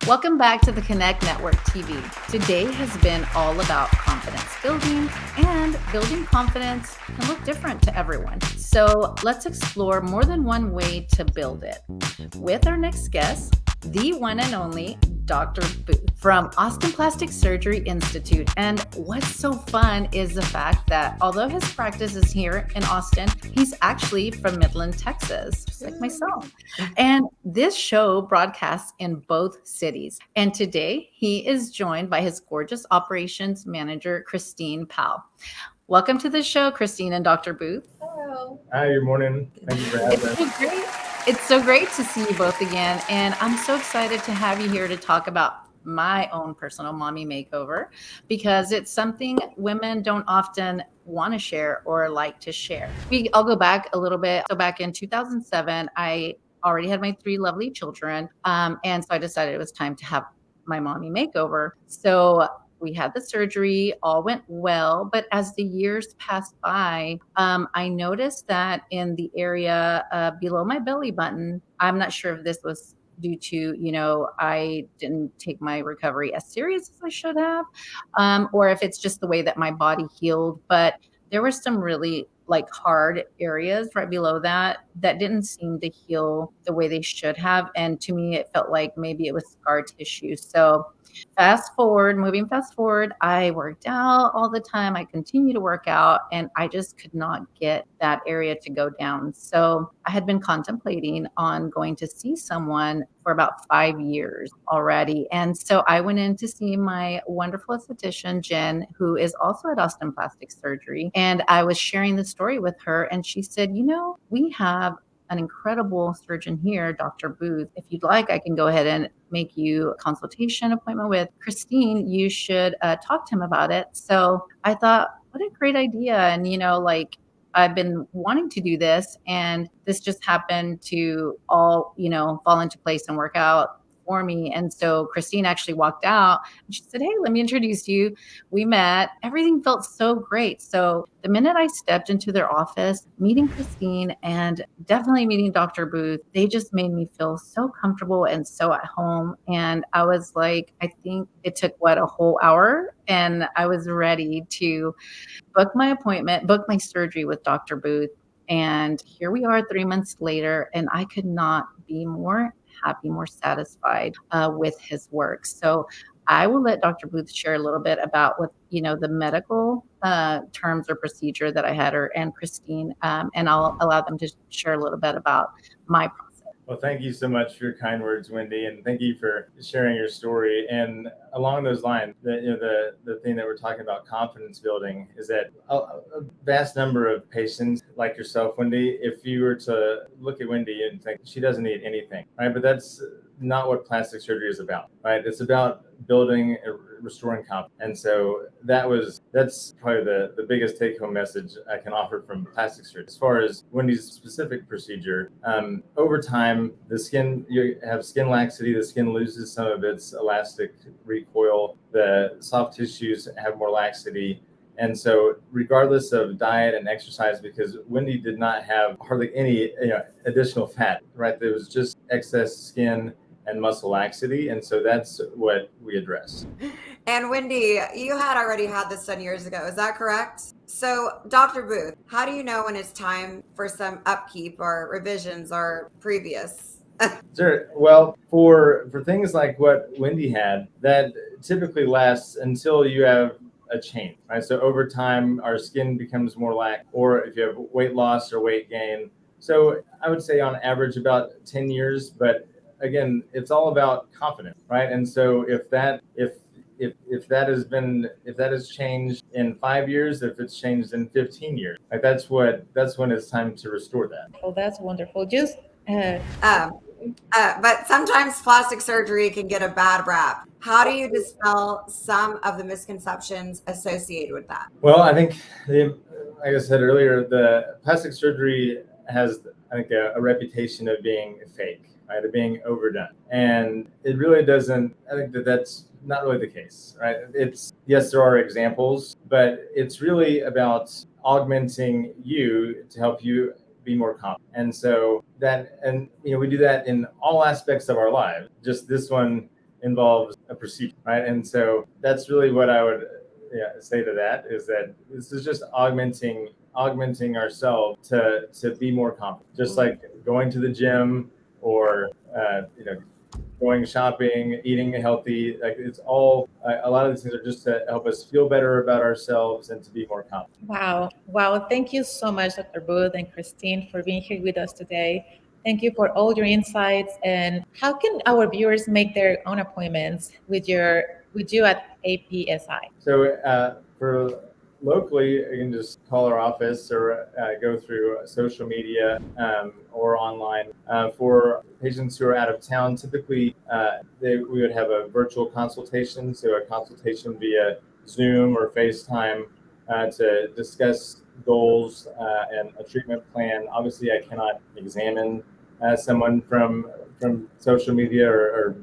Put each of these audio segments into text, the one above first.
Welcome back to the Connect Network TV. Today has been all about confidence building, and building confidence can look different to everyone. So let's explore more than one way to build it with our next guest, the one and only Dr. Booth from Austin Plastic Surgery Institute. And what's so fun is the fact that although his practice is here in Austin, he's actually from Midland, Texas, just like myself. And this show broadcasts in both cities. And today he is joined by his gorgeous operations manager, Christine Powell. Welcome to the show, Christine and Dr. Booth. Hello. Hi, good morning. Thank you for having It's us. so great. It's so great to see you both again. And I'm so excited to have you here to talk about my own personal mommy makeover because it's something women don't often want to share or like to share. I'll go back a little bit. So back in 2007, I already had my three lovely children. And so I decided it was time to have my mommy makeover. So we had the surgery, all went well. But as the years passed by, I noticed that in the area below my belly button, I'm not sure if this was due to, I didn't take my recovery as serious as I should have, or if it's just the way that my body healed. But there were some really like hard areas right below that didn't seem to heal the way they should have. And to me, it felt like maybe it was scar tissue. So moving fast forward, I worked out all the time. I continue to work out and I just could not get that area to go down. So I had been contemplating on going to see someone for about 5 years already. And so I went in to see my wonderful esthetician, Jen, who is also at Austin Plastic Surgery. And I was sharing the story with her and she said, we have an incredible surgeon here, Dr. Booth. If you'd like, I can go ahead and make you a consultation appointment with Christine. You should talk to him about it. So I thought, what a great idea. And, I've been wanting to do this and this just happened to all, fall into place and work out for me. And so Christine actually walked out and she said, "Hey, let me introduce you." We met. Everything felt so great. So the minute I stepped into their office, meeting Christine and definitely meeting Dr. Booth, they just made me feel so comfortable and so at home. And I was like, I think it took a whole hour, and I was ready to book my appointment, book my surgery with Dr. Booth. And here we are 3 months later, and I could not be more happy, more satisfied with his work. So I will let Dr. Booth share a little bit about what, the medical terms or procedure that I had her and Christine, and I'll allow them to share a little bit about my process. Well, thank you so much for your kind words, Wendy, and thank you for sharing your story. And along those lines, the thing that we're talking about, confidence building, is that a vast number of patients like yourself, Wendy, if you were to look at Wendy and think she doesn't need anything, right? But that's not what plastic surgery is about, right? It's about building and restoring confidence. And so that's probably the biggest take-home message I can offer from plastic surgery. As far as Wendy's specific procedure, over time, you have skin laxity, the skin loses some of its elastic recoil, the soft tissues have more laxity. And so regardless of diet and exercise, because Wendy did not have hardly any additional fat, right? There was just excess skin and muscle laxity. And so that's what we address. And Wendy, you had already had this done years ago. Is that correct? So, Dr. Booth, how do you know when it's time for some upkeep or revisions or previous? Sure. Well, for things like what Wendy had, that typically lasts until you have a change, right? So over time, our skin becomes more lax, or if you have weight loss or weight gain. So I would say on average about 10 years, but again, it's all about confidence, right? And so if that has changed in 5 years, if it's changed in 15 years, like that's when it's time to restore that. Oh, that's wonderful. Just But sometimes plastic surgery can get a bad rap. How do you dispel some of the misconceptions associated with that? Well, I think, like I said earlier, the plastic surgery has, I think, a reputation of being fake, right? Of being overdone. And it really doesn't, I think that's not really the case, right? Yes, there are examples, but it's really about augmenting you to help you be more confident. And so we do that in all aspects of our lives. Just this one involves a procedure, right? And so that's really what I would say to that, is that this is just augmenting ourselves to be more confident, just like going to the gym or going shopping, eating healthy. Like it's all a lot of these things are just to help us feel better about ourselves and to be more confident. Wow. Thank you so much, Dr. Booth and Christine, for being here with us today. Thank you for all your insights. And how can our viewers make their own appointments with you at APSI? So for locally, you can just call our office or go through social media or online. For patients who are out of town, typically we would have a virtual consultation, so a consultation via Zoom or FaceTime to discuss goals and a treatment plan. Obviously, I cannot examine someone from social media or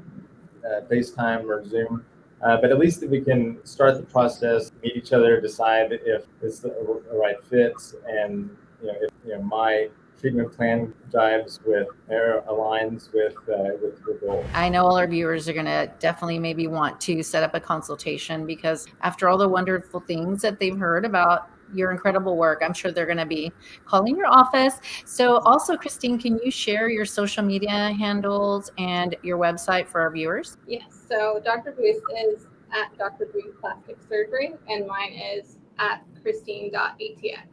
FaceTime or Zoom. But at least we can start the process, meet each other, decide if it's the right fit, and if my treatment plan jives with or aligns with the goal. I know all our viewers are going to definitely maybe want to set up a consultation, because after all the wonderful things that they've heard about your incredible work, I'm sure they're going to be calling your office. So also, Christine, can you share your social media handles and your website for our viewers? Yes, so Dr. Booth is at Dr. Booth Plastic Surgery, and mine is at Christine.atx.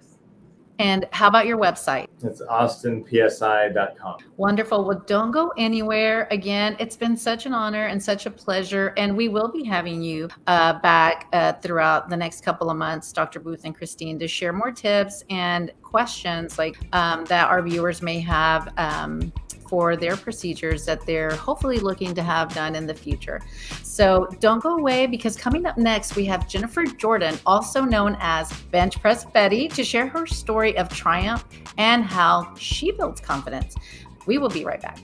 And how about your website? It's austinpsi.com. Wonderful. Well, don't go anywhere. Again, it's been such an honor and such a pleasure. And we will be having you back throughout the next couple of months, Dr. Booth and Christine, to share more tips and questions like that our viewers may have for their procedures that they're hopefully looking to have done in the future. So don't go away, because coming up next, we have Jennifer Jordan, also known as Bench Press Betty, to share her story of triumph and how she builds confidence. We will be right back.